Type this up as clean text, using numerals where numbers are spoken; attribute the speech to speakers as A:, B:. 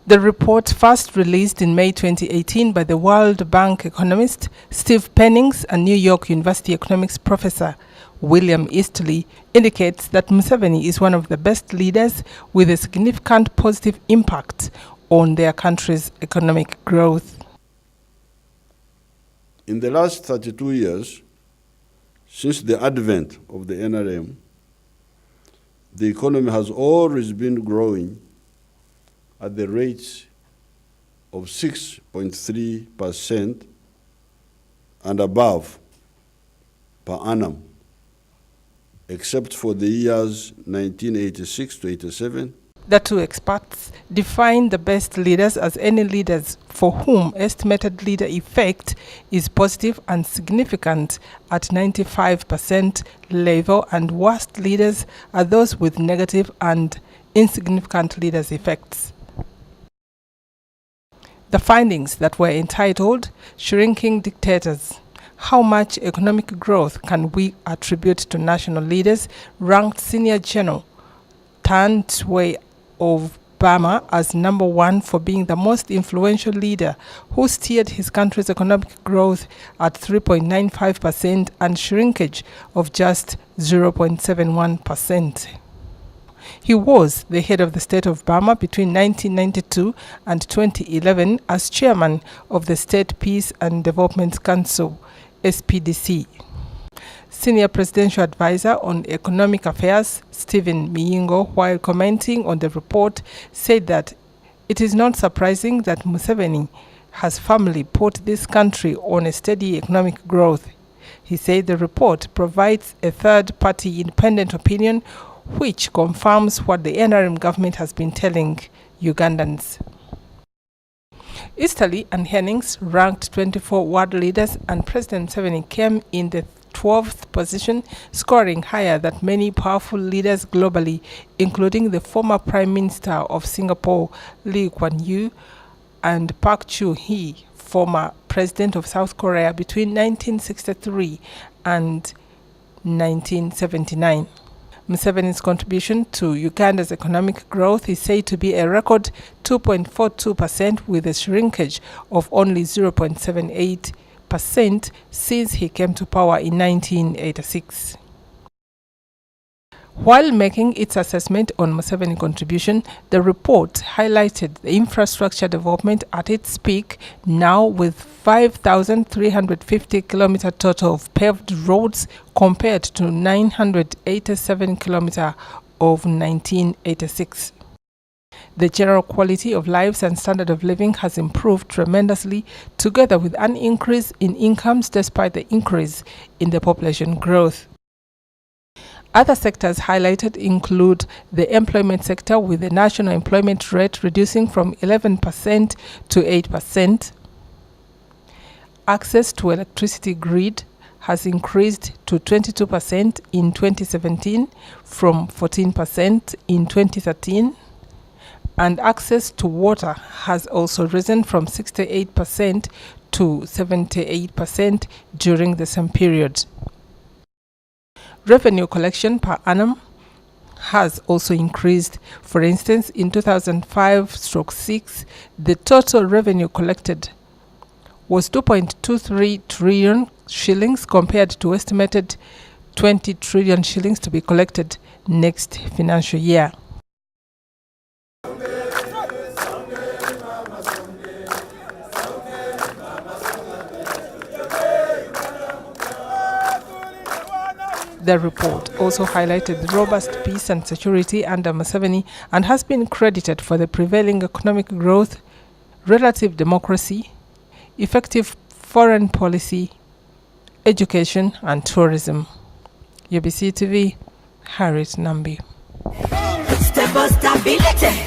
A: The report, first released in May 2018 by the World Bank economist Steve Pennings and New York University economics professor William Eastley, indicates that Museveni is one of the best leaders with a significant positive impact on their country's economic growth.
B: In the last 32 years, since the advent of the NRM, the economy has always been growing at the rates of 6.3% and above per annum, except for the years 1986 to 87.
A: The two experts define the best leaders as any leaders for whom estimated leader effect is positive and significant at 95% level, and worst leaders are those with negative and insignificant leaders' effects. The findings that were entitled "Shrinking Dictators: How much economic growth can we attribute to national leaders?" ranked Senior General Tantwe of Burma as number one for being the most influential leader who steered his country's economic growth at 3.95% and shrinkage of just 0.71%. He was the head of the state of Burma between 1992 and 2011 as chairman of the State Peace and Development Council, SPDC. Senior Presidential Advisor on Economic Affairs, Stephen Miyingo, while commenting on the report, said that it is not surprising that Museveni has firmly put this country on a steady economic growth. He said the report provides a third-party independent opinion which confirms what the NRM government has been telling Ugandans. Easterly and Hennings ranked 24 world leaders, and President Museveni came in the 12th position, scoring higher than many powerful leaders globally, including the former Prime Minister of Singapore, Lee Kuan Yew, and Park Chung-hee, former President of South Korea between 1963 and 1979. Museveni's contribution to Uganda's economic growth is said to be a record 2.42% with a shrinkage of only 0.78% since he came to power in 1986. While making its assessment on Museveni's contribution, the report highlighted the infrastructure development at its peak, now with 5,350 kilometers total of paved roads compared to 987 kilometers of 1986. The general quality of lives and standard of living has improved tremendously, together with an increase in incomes despite the increase in the population growth. Other sectors highlighted include the employment sector, with the national employment rate reducing from 11% to 8%. Access to electricity grid has increased to 22% in 2017 from 14% in 2013. And access to water has also risen from 68% to 78% during the same period. Revenue collection per annum has also increased. For instance, in 2005/6, the total revenue collected was 2.23 trillion shillings compared to estimated 20 trillion shillings to be collected next financial year. The report also highlighted the robust peace and security under Museveni and has been credited for the prevailing economic growth, relative democracy, effective foreign policy, education, and tourism. UBC TV, Harriet Nambi.
C: Step of stability.